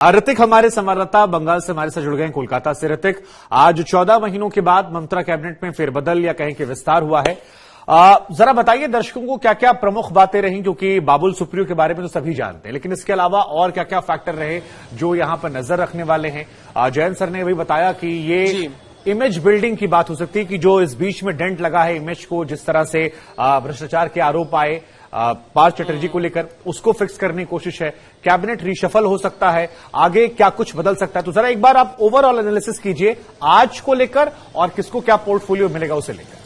ऋतिक हमारे संवाददाता बंगाल से हमारे साथ जुड़ गए हैं कोलकाता से। ऋतिक, आज 14 महीनों के बाद ममता कैबिनेट में फेरबदल या कहें कि विस्तार हुआ है। जरा बताइए दर्शकों को क्या क्या प्रमुख बातें रहीं, क्योंकि बाबुल सुप्रियो के बारे में तो सभी जानते हैं, लेकिन इसके अलावा और क्या क्या फैक्टर रहे जो यहां पर नजर रखने वाले हैं। जयंत सर ने भी बताया कि ये इमेज बिल्डिंग की बात हो सकती है कि जो इस बीच में डेंट लगा है इमेज को, जिस तरह से भ्रष्टाचार के आरोप आए पार्थ चटर्जी को लेकर, उसको फिक्स करने की कोशिश है। कैबिनेट रीशफल हो सकता है, आगे क्या कुछ बदल सकता है। तो जरा एक बार आप ओवरऑल एनालिसिस कीजिए आज को लेकर और किसको क्या पोर्टफोलियो मिलेगा उसे लेकर।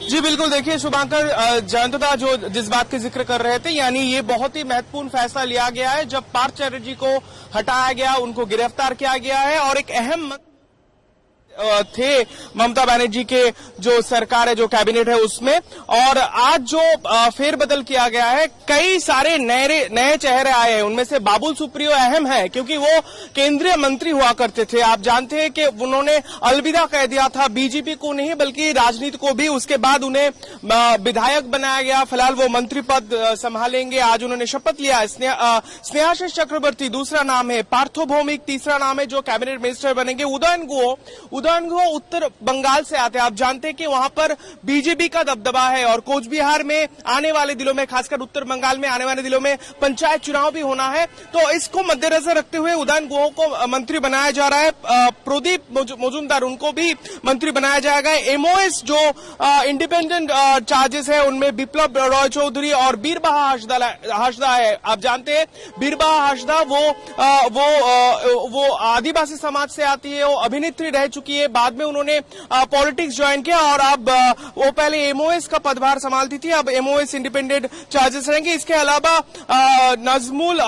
जी बिल्कुल, देखिए शुभांकर, जयंतदा जो जिस बात के जिक्र कर रहे थे, यानी ये बहुत ही महत्वपूर्ण फैसला लिया गया है जब पार्थ चटर्जी को हटाया गया, उनको गिरफ्तार किया गया है और एक अहम थे ममता बनर्जी के जो सरकार है, जो कैबिनेट है उसमें। और आज जो फेरबदल किया गया है, कई सारे नए चेहरे आए हैं, उनमें से बाबुल सुप्रियो अहम है क्योंकि वो केंद्रीय मंत्री हुआ करते थे। आप जानते हैं कि उन्होंने अलविदा कह दिया था बीजेपी को नहीं बल्कि राजनीति को भी। उसके बाद उन्हें विधायक बनाया गया, फिलहाल वो मंत्री पद संभालेंगे। आज उन्होंने शपथ लिया। स्नेहाशीष चक्रवर्ती दूसरा नाम है, पार्थो भौमिक तीसरा नाम है जो कैबिनेट मिनिस्टर बनेंगे। उदयन गुहो उत्तर बंगाल से आते हैं। आप जानते हैं कि वहां पर बीजेपी का दबदबा है और कोच बिहार में आने वाले दिनों में, खासकर उत्तर बंगाल में आने वाले दिनों में पंचायत चुनाव भी होना है। तो इसको मद्देनजर रखते हुए उदयन गुहो को मंत्री बनाया जा रहा है। प्रदीप मजूमदार, उनको भी मंत्री बनाया जाएगा। एमओएस जो इंडिपेंडेंट चार्जेस है उनमें बिप्लब रॉय चौधरी और बीरबहा हाशदा है। आप जानते हैं बीरबहा हाशदा वो आदिवासी समाज से आती है, वो अभिनेत्री रह चुकी है, बाद में उन्होंने पॉलिटिक्स ज्वाइन किया और अब वो पहले एमओएस का पदभार संभालती थी, अब एमओएस इंडिपेंडेंट चार्जेस रहेंगे। इसके अलावा ताजमुल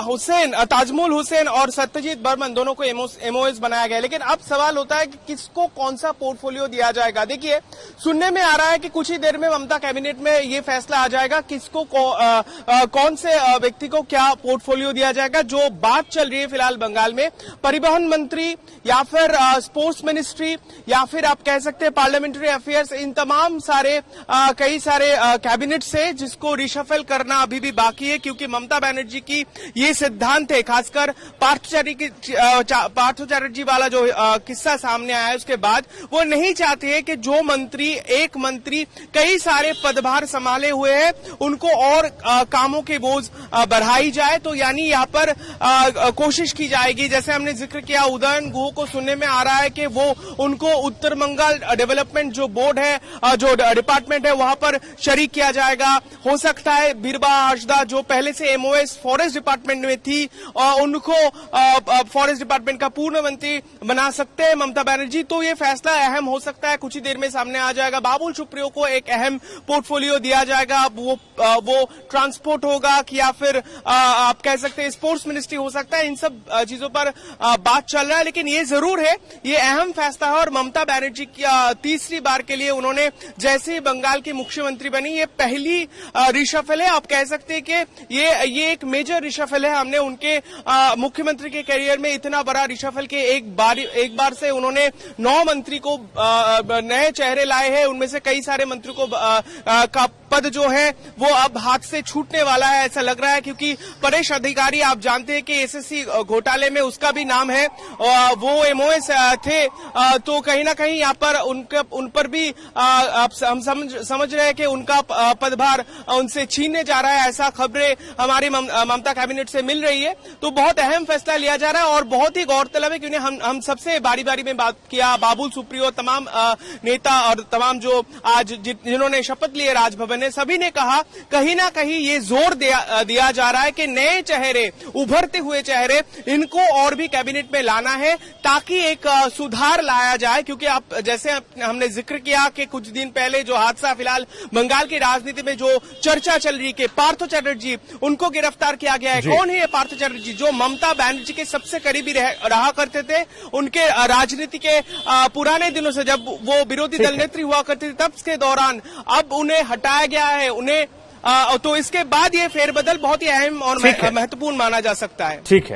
हुसैन और सत्यजीत बर्मन दोनों को एमओएस बनाया गया। लेकिन अब सवाल होता है कि किसको कौन सा पोर्टफोलियो दिया जाएगा। देखिए, सुनने में आ रहा है कि कुछ ही देर में ममता कैबिनेट में ये फैसला आ जाएगा किसको कौन से व्यक्ति को क्या पोर्टफोलियो दिया जाएगा। जो बात चल रही है फिलहाल बंगाल में, परिवहन मंत्री या फिर स्पोर्ट्स मिनिस्ट्री या फिर आप कह सकते हैं पार्लियामेंट्री अफेयर्स, इन तमाम सारे कई सारे कैबिनेट से जिसको रिशफल करना अभी भी बाकी है, क्योंकि ममता बनर्जी की ये सिद्धांत है। खासकर पार्थ चटर्जी वाला जो किस्सा सामने आया है उसके बाद वो नहीं चाहते हैं कि जो एक मंत्री कई सारे पदभार संभाले हुए हैं उनको और कामों के बोझ बढ़ाई जाए। तो यानी यहाँ पर कोशिश की जाएगी, जैसे हमने जिक्र किया, उदयन गुहो को सुनने में आ रहा है कि वो उनको उत्तर बंगाल डेवलपमेंट जो बोर्ड है, जो डिपार्टमेंट है, वहां पर शरीक किया जाएगा। हो सकता है बीरबहा हाशदा जो पहले से एमओएस फॉरेस्ट डिपार्टमेंट में थी और उनको फॉरेस्ट डिपार्टमेंट का पूर्ण मंत्री बना सकते हैं ममता बनर्जी। तो ये फैसला अहम हो सकता है, कुछ ही देर में सामने आ जाएगा। बाबुल सुप्रियो को एक अहम पोर्टफोलियो दिया जाएगा। अब वो ट्रांसपोर्ट होगा कि या फिर आप कह सकते हैं स्पोर्ट्स मिनिस्ट्री हो सकता है। इन सब चीजों पर बात चल रहा है, लेकिन ये जरूर है, ये अहम फैसला है। और ममता बनर्जी की तीसरी बार के लिए उन्होंने जैसे ही बंगाल की मुख्यमंत्री बनी, ये पहली रिशफल है। आप कह सकते हैं कि ये एक मेजर रिशफल है। हमने उनके मुख्यमंत्री के करियर में इतना बड़ा रिशफल के एक बार से उन्होंने 9 मंत्री को नए चेहरे लाए हैं। उनमें से कई सारे मंत्री को का पद जो है वो अब हाथ से छूटने वाला है, ऐसा लग रहा है, क्योंकि परेश अधिकारी आप जानते हैं कि एसएससी घोटाले में उसका भी नाम है, वो एमओएस थे। तो कहीं ना कहीं यहाँ पर उन पर भी हम समझ रहे हैं कि उनका पदभार उनसे छीनने जा रहा है, ऐसा खबरें हमारी ममता कैबिनेट से मिल रही है। तो बहुत अहम फैसला लिया जा रहा है और बहुत ही गौरतलब है, क्योंकि हम सबसे बारी बारी में बात किया, बाबुल सुप्रियो, तमाम नेता और तमाम जो आज जिन्होंने शपथ ली है राजभवन ने, सभी ने कहा कहीं ना कहीं ये जोर दिया जा रहा है कि नए चेहरे, उभरते हुए चेहरे, इनको और भी कैबिनेट में लाना है ताकि एक सुधार लाया जाए। क्योंकि आप जैसे हमने जिक्र किया कि कुछ दिन पहले जो हादसा फिलहाल बंगाल की राजनीति में जो चर्चा चल रही है, पार्थ चटर्जी, उनको गिरफ्तार किया गया है। कौन है ये पार्थ चटर्जी? जो ममता बनर्जी के सबसे करीबी रहा करते थे, उनके राजनीति के पुराने दिनों से, जब वो विरोधी दल नेत्री हुआ करते थे तब के दौरान, अब उन्हें हटाया गया है। तो इसके बाद ये फेरबदल बहुत ही अहम और महत्वपूर्ण माना जा सकता है। ठीक है।